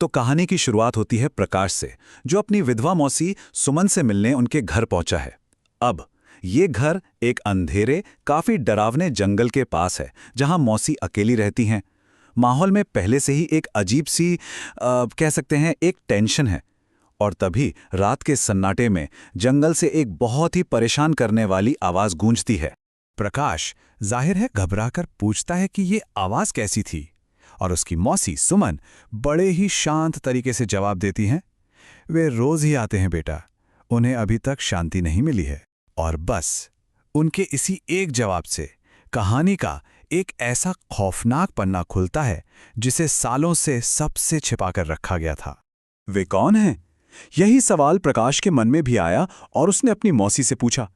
तो कहानी की शुरुआत होती है प्रकाश से, जो अपनी विधवा मौसी सुमन से मिलने उनके घर पहुंचा है। अब ये घर एक अंधेरे, काफी डरावने जंगल के पास है, जहां मौसी अकेली रहती हैं। माहौल में पहले से ही एक अजीब सी कह सकते हैं एक टेंशन है। और तभी रात के सन्नाटे में जंगल से एक बहुत ही परेशान करने वाली आवाज गूंजती है। प्रकाश जाहिर है घबराकर पूछता है कि ये आवाज कैसी थी, और उसकी मौसी सुमन बड़े ही शांत तरीके से जवाब देती हैं, वे रोज ही आते हैं बेटा, उन्हें अभी तक शांति नहीं मिली है। और बस उनके इसी एक जवाब से कहानी का एक ऐसा खौफनाक पन्ना खुलता है जिसे सालों से सबसे छिपाकर रखा गया था। वे कौन हैं? यही सवाल प्रकाश के मन में भी आया और उसने अपनी मौसी से पूछा।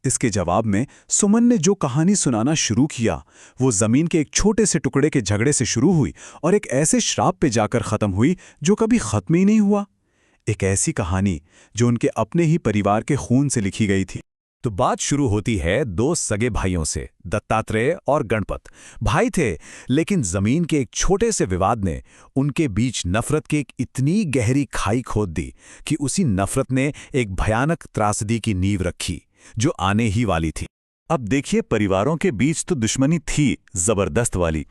इसके जवाब में सुमन ने जो कहानी सुनाना शुरू किया, वो जमीन के एक छोटे से टुकड़े के झगड़े से शुरू हुई और एक ऐसे श्राप पे जाकर खत्म हुई जो कभी खत्म ही नहीं हुआ। एक ऐसी कहानी जो उनके अपने ही परिवार के खून से लिखी गई थी। तो बात शुरू होती है दो सगे भाइयों से, दत्तात्रेय और गणपत। भाई थे, लेकिन जमीन के एक छोटे से विवाद ने उनके बीच नफरत की एक इतनी गहरी खाई खोद दी कि उसी नफरत ने एक भयानक त्रासदी की नींव रखी जो आने ही वाली थी। अब देखिए, परिवारों के बीच तो दुश्मनी थी जबरदस्त वाली,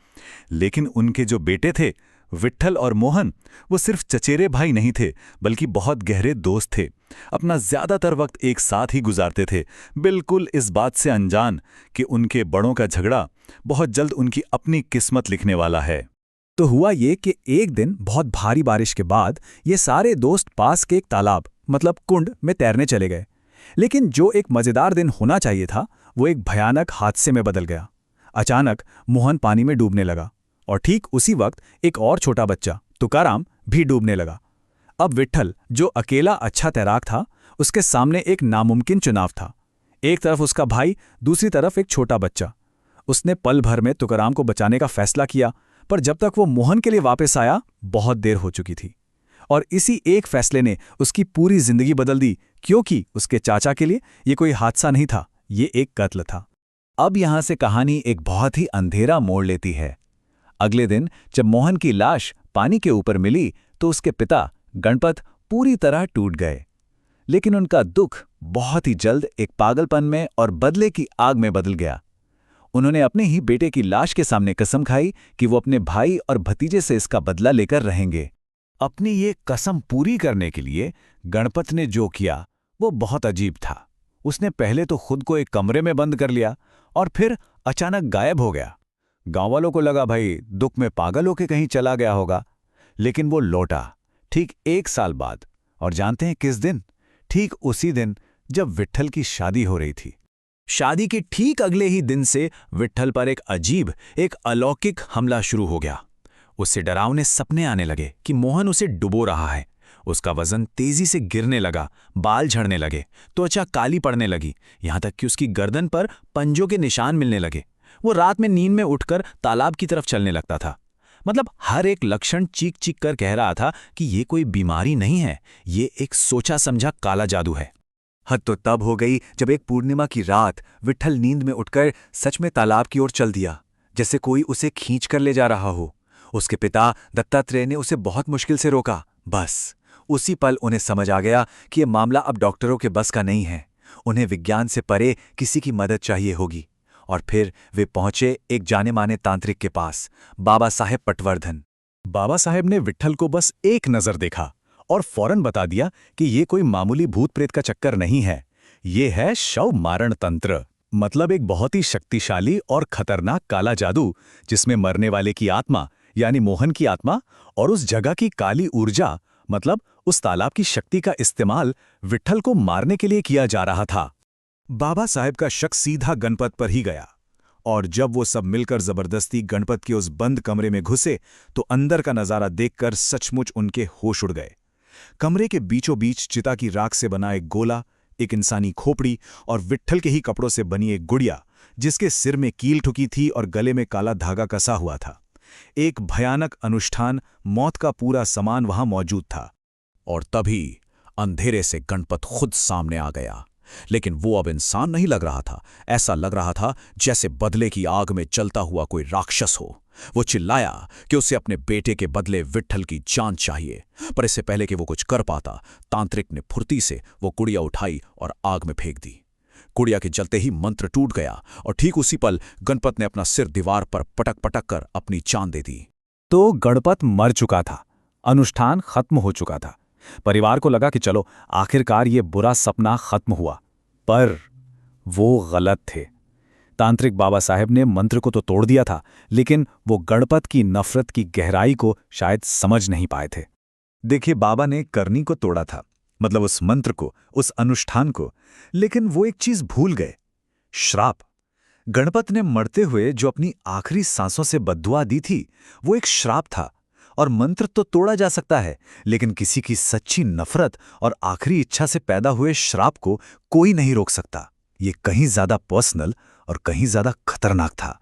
लेकिन उनके जो बेटे थे विट्ठल और मोहन, वो सिर्फ चचेरे भाई नहीं थे बल्कि बहुत गहरे दोस्त थे। अपना ज्यादातर वक्त एक साथ ही गुजारते थे, बिल्कुल इस बात से अनजान कि उनके बड़ों का झगड़ा बहुत जल्द उनकी अपनी किस्मत लिखने वाला है। तो हुआ ये कि एक दिन बहुत भारी बारिश के बाद ये सारे दोस्त पास के एक तालाब मतलब कुंड में तैरने चले गए। लेकिन जो एक मजेदार दिन होना चाहिए था, वो एक भयानक हादसे में बदल गया। अचानक मोहन पानी में डूबने लगा और ठीक उसी वक्त एक और छोटा बच्चा तुकाराम भी डूबने लगा। अब विट्ठल, जो अकेला अच्छा तैराक था, उसके सामने एक नामुमकिन चुनाव था। एक तरफ उसका भाई, दूसरी तरफ एक छोटा बच्चा। उसने पल भर में तुकाराम को बचाने का फैसला किया, पर जब तक वो मोहन के लिए वापस आया बहुत देर हो चुकी थी। और इसी एक फैसले ने उसकी पूरी जिंदगी बदल दी, क्योंकि उसके चाचा के लिए ये कोई हादसा नहीं था, ये एक कत्ल था। अब यहां से कहानी एक बहुत ही अंधेरा मोड़ लेती है। अगले दिन जब मोहन की लाश पानी के ऊपर मिली तो उसके पिता गणपत पूरी तरह टूट गए। लेकिन उनका दुख बहुत ही जल्द एक पागलपन में और बदले की आग में बदल गया। उन्होंने अपने ही बेटे की लाश के सामने कसम खाई कि वो अपने भाई और भतीजे से इसका बदला लेकर रहेंगे। अपनी ये कसम पूरी करने के लिए गणपत ने जो किया वो बहुत अजीब था। उसने पहले तो खुद को एक कमरे में बंद कर लिया और फिर अचानक गायब हो गया। गांव वालों को लगा भाई दुख में पागल होके कहीं चला गया होगा, लेकिन वो लौटा ठीक 1 साल बाद। और जानते हैं किस दिन? ठीक उसी दिन जब विट्ठल की शादी हो रही थी। शादी के ठीक अगले ही दिन से विट्ठल पर एक अजीब, एक अलौकिक हमला शुरू हो गया। उससे डरावने सपने आने लगे कि मोहन उसे डुबो रहा है। उसका वजन तेजी से गिरने लगा, बाल झड़ने लगे, त्वचा काली पड़ने लगी, यहां तक कि उसकी गर्दन पर पंजों के निशान मिलने लगे। वो रात में नींद में उठकर तालाब की तरफ चलने लगता था। मतलब हर एक लक्षण चीख चीख कर कह रहा था कि ये कोई बीमारी नहीं है, ये एक सोचा समझा काला जादू है। हद तो तब हो गई जब एक पूर्णिमा की रात विट्ठल नींद में उठकर सच में तालाब की ओर चल दिया, जैसे कोई उसे खींच कर ले जा रहा हो। उसके पिता दत्तात्रेय ने उसे बहुत मुश्किल से रोका। बस उसी पल उन्हें समझ आ गया कि यह मामला अब डॉक्टरों के बस का नहीं है। उन्हें विज्ञान से परे किसी की मदद चाहिए होगी। और फिर वे पहुंचे एक जाने माने तांत्रिक के पास, बाबा साहेब पटवर्धन। बाबा साहेब ने विट्ठल को बस एक नजर देखा और फौरन बता दिया कि ये कोई मामूली भूत प्रेत का चक्कर नहीं है, ये है शव मारण तंत्र। मतलब एक बहुत ही शक्तिशाली और खतरनाक काला जादू, जिसमें मरने वाले की आत्मा यानी मोहन की आत्मा और उस जगह की काली ऊर्जा मतलब उस तालाब की शक्ति का इस्तेमाल विट्ठल को मारने के लिए किया जा रहा था। बाबा साहेब का शक सीधा गणपत पर ही गया, और जब वो सब मिलकर जबरदस्ती गणपत के उस बंद कमरे में घुसे तो अंदर का नजारा देखकर सचमुच उनके होश उड़ गए। कमरे के बीचों बीच चिता की राख से बना एक गोला, एक इंसानी खोपड़ी और विट्ठल के ही कपड़ों से बनी एक गुड़िया, जिसके सिर में कील ठुकी थी और गले में काला धागा कसा हुआ था। एक भयानक अनुष्ठान, मौत का पूरा सामान वहां मौजूद था। और तभी अंधेरे से गणपत खुद सामने आ गया। लेकिन वो अब इंसान नहीं लग रहा था। ऐसा लग रहा था जैसे बदले की आग में जलता हुआ कोई राक्षस हो। वो चिल्लाया कि उसे अपने बेटे के बदले विट्ठल की जान चाहिए। पर इससे पहले कि वो कुछ कर पाता, तांत्रिक ने फुर्ती से वो कुड़िया उठाई और आग में फेंक दी। कुड़िया के जलते ही मंत्र टूट गया और ठीक उसी पल गणपत ने अपना सिर दीवार पर पटक पटक कर अपनी जान दे दी। तो गणपत मर चुका था, अनुष्ठान खत्म हो चुका था। परिवार को लगा कि चलो आखिरकार ये बुरा सपना खत्म हुआ, पर वो गलत थे। तांत्रिक बाबा साहेब ने मंत्र को तो तोड़ दिया था, लेकिन वो गणपत की नफरत की गहराई को शायद समझ नहीं पाए थे। देखिए, बाबा ने करनी को तोड़ा था, मतलब उस मंत्र को, उस अनुष्ठान को, लेकिन वो एक चीज भूल गए, श्राप। गणपत ने मरते हुए जो अपनी आखिरी सांसों से बद्दुआ दी थी, वो एक श्राप था। और मंत्र तो तोड़ा जा सकता है, लेकिन किसी की सच्ची नफरत और आखिरी इच्छा से पैदा हुए श्राप को कोई नहीं रोक सकता। ये कहीं ज्यादा पर्सनल और कहीं ज्यादा खतरनाक था।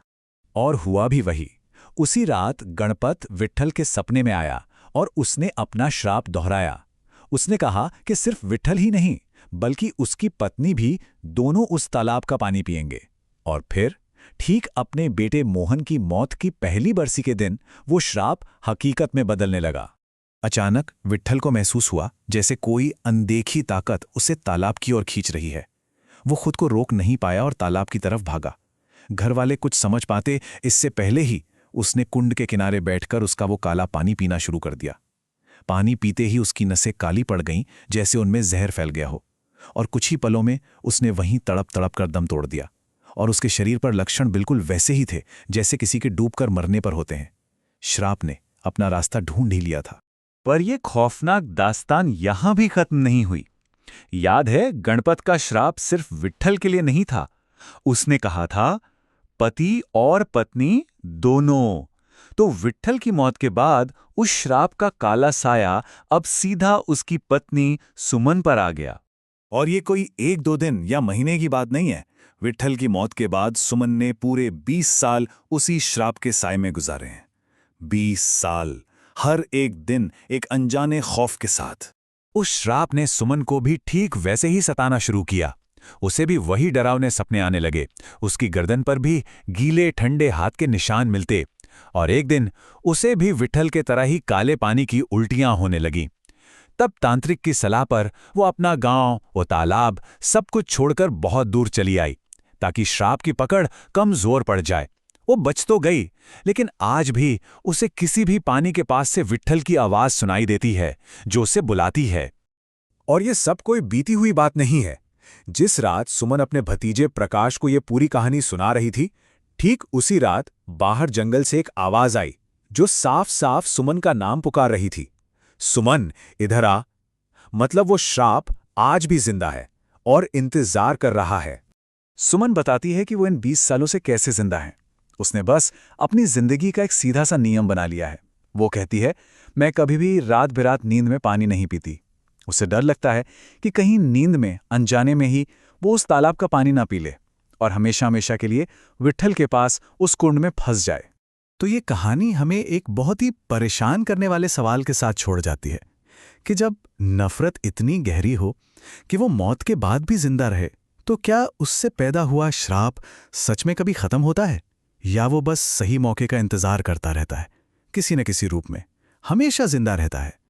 और हुआ भी वही। उसी रात गणपत विट्ठल के सपने में आया और उसने अपना श्राप दोहराया। उसने कहा कि सिर्फ विट्ठल ही नहीं, बल्कि उसकी पत्नी भी, दोनों उस तालाब का पानी पिएंगे। और फिर ठीक अपने बेटे मोहन की मौत की पहली बरसी के दिन वो श्राप हकीकत में बदलने लगा। अचानक विट्ठल को महसूस हुआ जैसे कोई अनदेखी ताकत उसे तालाब की ओर खींच रही है। वो खुद को रोक नहीं पाया और तालाब की तरफ भागा। घर वाले कुछ समझ पाते इससे पहले ही उसने कुंड के किनारे बैठकर उसका वो काला पानी पीना शुरू कर दिया। पानी पीते ही उसकी नसें काली पड़ गईं, जैसे उनमें जहर फैल गया हो। और कुछ ही पलों में उसने वहीं तड़प तड़प कर दम तोड़ दिया। और उसके शरीर पर लक्षण बिल्कुल वैसे ही थे जैसे किसी के डूबकर मरने पर होते हैं। श्राप ने अपना रास्ता ढूंढ ही लिया था। पर यह खौफनाक दास्तान यहां भी खत्म नहीं हुई। याद है, गणपत का श्राप सिर्फ विट्ठल के लिए नहीं था। उसने कहा था, पति और पत्नी दोनों। तो विट्ठल की मौत के बाद उस श्राप का काला साया अब सीधा उसकी पत्नी सुमन पर आ गया। और ये कोई 1-2 दिन या महीने की बात नहीं है। विट्ठल की मौत के बाद सुमन ने पूरे 20 साल उसी श्राप के साए में गुजारे हैं। 20 साल, हर एक दिन एक अनजाने खौफ के साथ। उस श्राप ने सुमन को भी ठीक वैसे ही सताना शुरू किया। उसे भी वही डरावने सपने आने लगे। उसकी गर्दन पर भी गीले ठंडे हाथ के निशान मिलते। और एक दिन उसे भी विट्ठल के तरह ही काले पानी की उल्टियां होने लगी। तब तांत्रिक की सलाह पर वो अपना गांव, वो तालाब, सब कुछ छोड़कर बहुत दूर चली आई, ताकि श्राप की पकड़ कम जोर पड़ जाए। वो बच तो गई, लेकिन आज भी उसे किसी भी पानी के पास से विट्ठल की आवाज सुनाई देती है, जो उसे बुलाती है। और ये सब कोई बीती हुई बात नहीं है। जिस रात सुमन अपने भतीजे प्रकाश को ये पूरी कहानी सुना रही थी, ठीक उसी रात बाहर जंगल से एक आवाज आई, जो साफ साफ सुमन का नाम पुकार रही थी। सुमन, इधर आ। मतलब वो श्राप आज भी जिंदा है और इंतजार कर रहा है। सुमन बताती है कि वो इन 20 सालों से कैसे जिंदा है। उसने बस अपनी जिंदगी का एक सीधा सा नियम बना लिया है। वो कहती है, मैं कभी भी रात बिरात नींद में पानी नहीं पीती। उसे डर लगता है कि कहीं नींद में अनजाने में ही वो उस तालाब का पानी ना पी ले और हमेशा हमेशा के लिए विट्ठल के पास उस कुंड में फंस जाए। तो ये कहानी हमें एक बहुत ही परेशान करने वाले सवाल के साथ छोड़ जाती है कि जब नफरत इतनी गहरी हो कि वो मौत के बाद भी जिंदा रहे, तो क्या उससे पैदा हुआ श्राप सच में कभी खत्म होता है, या वो बस सही मौके का इंतजार करता रहता है, किसी न किसी रूप में हमेशा जिंदा रहता है।